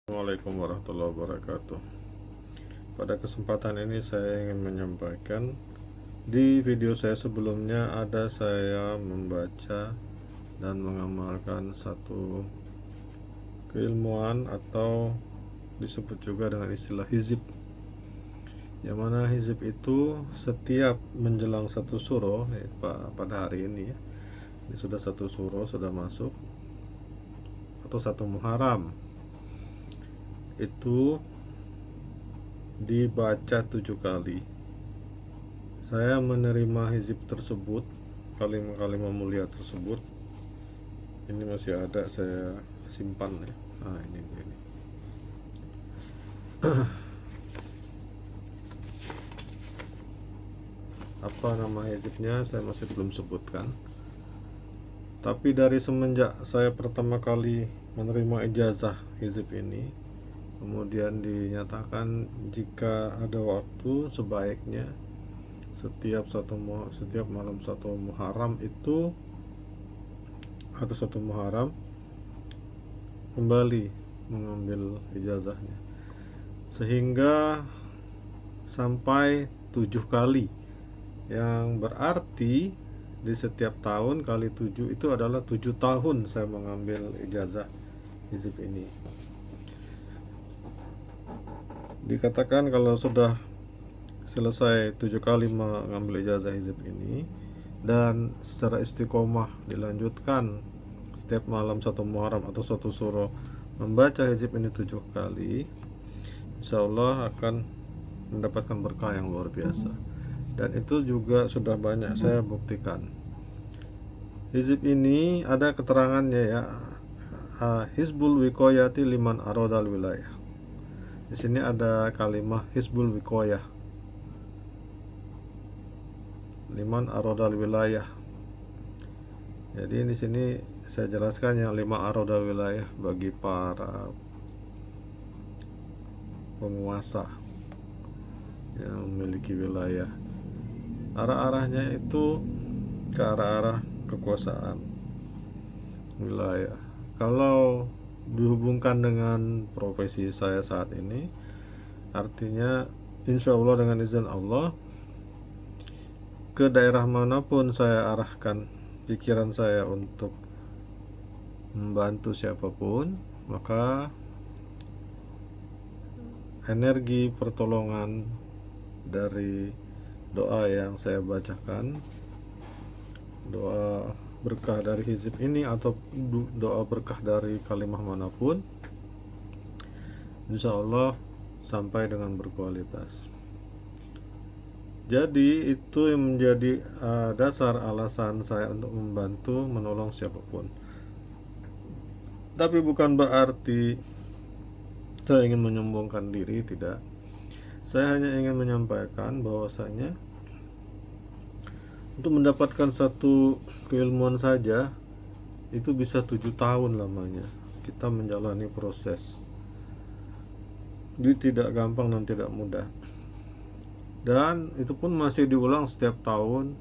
Assalamualaikum warahmatullahi wabarakatuh. Pada kesempatan ini saya ingin menyampaikan, di video saya sebelumnya ada saya membaca dan mengamalkan satu keilmuan atau disebut juga dengan istilah hizib, yang mana hizib itu setiap menjelang satu suro, pada hari ini ya, ini sudah satu suro sudah masuk, atau satu Muharram, itu dibaca 7 kali. Saya menerima hizib tersebut, kalimat-kalimat mulia tersebut. Ini masih ada, saya simpan ya. Ini. Apa nama hizibnya saya masih belum sebutkan. Tapi dari semenjak saya pertama kali menerima ijazah hizib ini, kemudian dinyatakan jika ada waktu sebaiknya setiap malam satu Muharram itu, atau satu Muharram, kembali mengambil ijazahnya, sehingga sampai 7 kali, yang berarti di setiap tahun kali 7 itu adalah 7 tahun saya mengambil ijazah hizib ini. Dikatakan kalau sudah selesai 7 kali mengambil ijazah hizib ini dan secara istiqomah dilanjutkan setiap malam satu Muharram atau satu suro membaca hizib ini 7 kali, insya Allah akan mendapatkan berkah yang luar biasa. Dan itu juga sudah banyak saya buktikan. Hizib ini ada keterangannya ya, Hizbul Wiqayati liman arodal wilayah. Di sini ada kalimat Hizbul Wiqayah liman arodal wilayah. Jadi di sini saya jelaskan yang 5 arodal wilayah bagi para penguasa yang memiliki wilayah. Arah-arahnya itu ke arah-arah kekuasaan wilayah. Kalau dihubungkan dengan profesi saya saat ini, artinya insya Allah dengan izin Allah, ke daerah manapun saya arahkan pikiran saya untuk membantu siapapun, maka energi pertolongan dari doa yang saya bacakan, doa berkah dari hizib ini atau doa berkah dari kalimah manapun, insya Allah sampai dengan berkualitas. Jadi itu yang menjadi dasar alasan saya untuk membantu menolong siapapun. Tapi bukan berarti saya ingin menyombongkan diri, tidak. Saya hanya ingin menyampaikan bahwasanya untuk mendapatkan satu keilmuan saja itu bisa 7 tahun lamanya kita menjalani proses. Ini tidak gampang dan tidak mudah. Dan itu pun masih diulang setiap tahun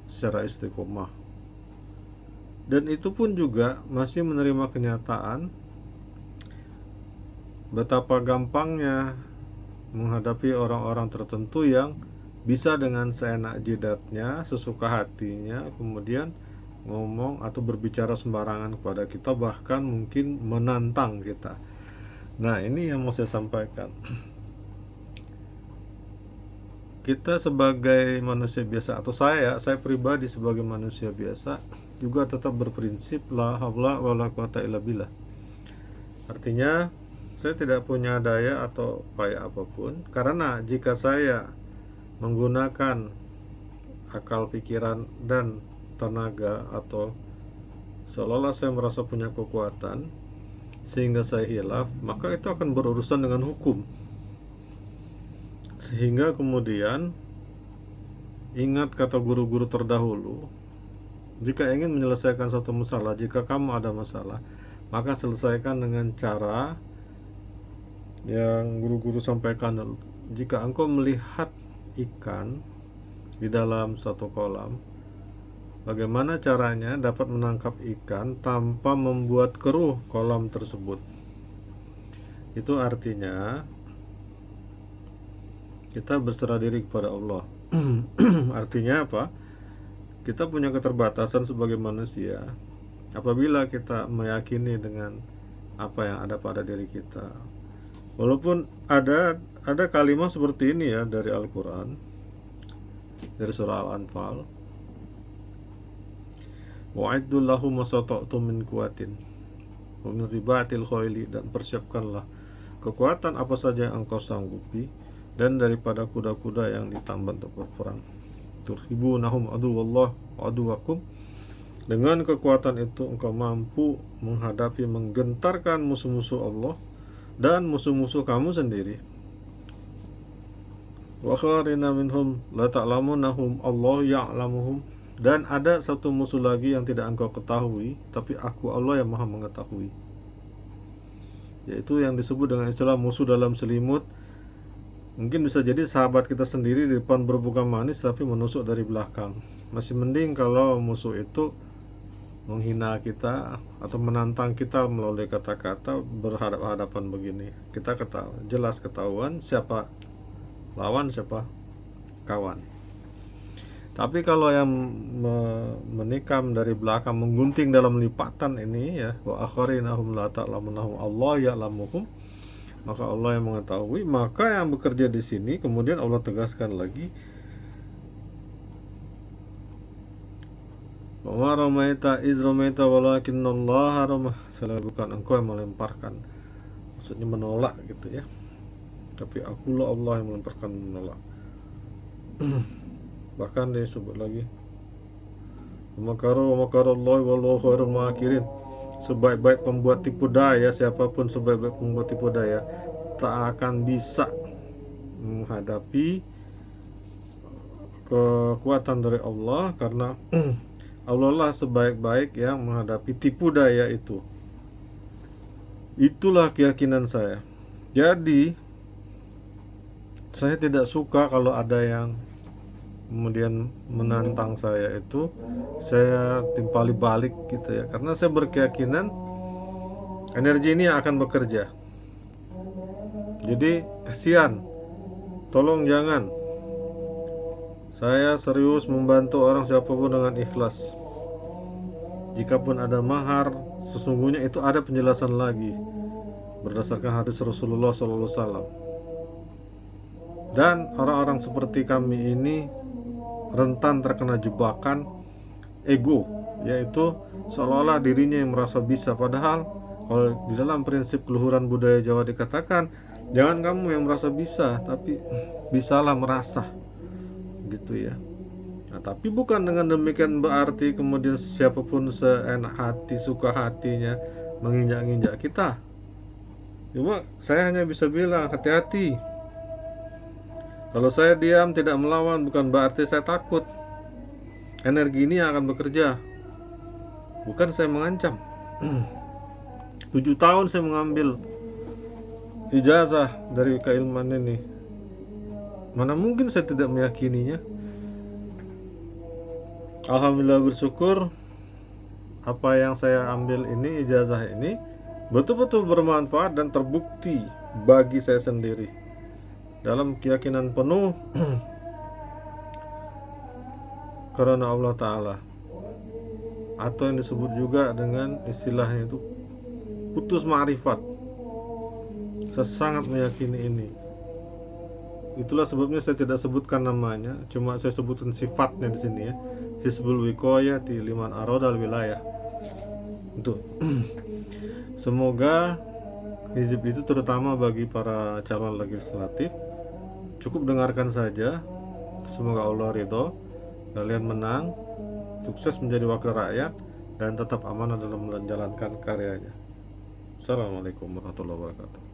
secara istiqomah. Dan itu pun juga masih menerima kenyataan betapa gampangnya menghadapi orang-orang tertentu yang bisa dengan seenak jidatnya, sesuka hatinya, kemudian ngomong atau berbicara sembarangan kepada kita, bahkan mungkin menantang kita. Nah, ini yang mau saya sampaikan. Kita sebagai manusia biasa, atau saya pribadi sebagai manusia biasa juga tetap berprinsip la haula wala quwata illa billah. Artinya saya tidak punya daya atau upaya apapun, karena jika saya menggunakan akal pikiran dan tenaga atau seolah-olah saya merasa punya kekuatan sehingga saya hilaf, maka itu akan berurusan dengan hukum. Sehingga kemudian ingat kata guru-guru terdahulu, jika ingin menyelesaikan suatu masalah, jika kamu ada masalah, maka selesaikan dengan cara yang guru-guru sampaikan. Jika engkau melihat ikan di dalam satu kolam, bagaimana caranya dapat menangkap ikan tanpa membuat keruh kolam tersebut? Itu artinya kita berserah diri kepada Allah. Artinya apa? Kita punya keterbatasan sebagai manusia. Apabila kita meyakini dengan apa yang ada pada diri kita, walaupun ada kalimat seperti ini ya dari Al-Quran, dari surah Al-Anfal, wa'iddu lahum masata'tum min kuwatin wa min ribatil khayli, dan persiapkanlah kekuatan apa saja yang engkau sanggupi dan daripada kuda-kuda yang ditambah untuk berperang. Turhibunahum aduwallah wa aduwakum, dengan kekuatan itu engkau mampu menghadapi, menggentarkan musuh-musuh Allah dan musuh-musuh kamu sendiri. Wa kharina minhum la ta'lamunahum Allah ya'lamuhum, dan ada satu musuh lagi yang tidak engkau ketahui, tapi aku Allah yang maha mengetahui. Yaitu yang disebut dengan istilah musuh dalam selimut. Mungkin bisa jadi sahabat kita sendiri di depan berbuka manis tapi menusuk dari belakang. Masih mending kalau musuh itu menghina kita atau menantang kita melalui kata-kata berhadapan begini. Kita jelas ketahuan siapa lawan, siapa kawan. Tapi kalau yang menikam dari belakang, menggunting dalam lipatan ini ya, wa akharinahum la ta'lamunahum Allah ya'lamuhum, maka Allah yang mengetahui. Maka yang bekerja di sini kemudian Allah tegaskan lagi, wa ma ramaita iz ramaita walakinnallaha ramah, bukan engkau yang melemparkan, maksudnya menolak gitu ya, tapi akulah Allah yang melemparkan, menolak. Bahkan disebut lagi, makaru makarallahu wallahu khairul makirin, sebaik-baik pembuat tipu daya, siapapun sebaik-baik pembuat tipu daya tak akan bisa menghadapi kekuatan dari Allah, karena Allah lah sebaik-baik yang menghadapi tipu daya itu. Itulah keyakinan saya. Jadi saya tidak suka kalau ada yang kemudian menantang saya, itu saya timpali balik gitu ya, karena saya berkeyakinan energi ini akan bekerja. Jadi kasihan, tolong jangan. Saya serius membantu orang siapapun dengan ikhlas. Jikapun ada mahar, sesungguhnya itu ada penjelasan lagi berdasarkan hadis Rasulullah SAW. Dan orang-orang seperti kami ini rentan terkena jebakan ego, yaitu seolah-olah dirinya yang merasa bisa. Padahal kalau di dalam prinsip keluhuran budaya Jawa dikatakan, jangan kamu yang merasa bisa, tapi bisalah merasa, gitu ya. Nah, tapi bukan dengan demikian berarti kemudian siapapun seenak hati, suka hatinya menginjak-injak kita. Cuma saya hanya bisa bilang, hati-hati. Kalau saya diam tidak melawan, bukan berarti saya takut. Energi ini akan bekerja. Bukan saya mengancam. 7 tahun saya mengambil ijazah dari keilmuan ini. Mana mungkin saya tidak meyakininya. Alhamdulillah, bersyukur apa yang saya ambil ini, ijazah ini, betul-betul bermanfaat dan terbukti bagi saya sendiri. Dalam keyakinan penuh karena Allah Ta'ala, atau yang disebut juga dengan istilahnya itu putus ma'rifat. Saya sangat meyakini ini. Itulah sebabnya saya tidak sebutkan namanya, cuma saya sebutkan sifatnya di sini ya. Hizbul Wiqayati liman aradal wilayah. Itu. Semoga hizib itu terutama bagi para calon legislatif, cukup dengarkan saja. Semoga Allah ridho, kalian menang, sukses menjadi wakil rakyat, dan tetap amanah dalam menjalankan karyanya. Assalamualaikum warahmatullahi wabarakatuh.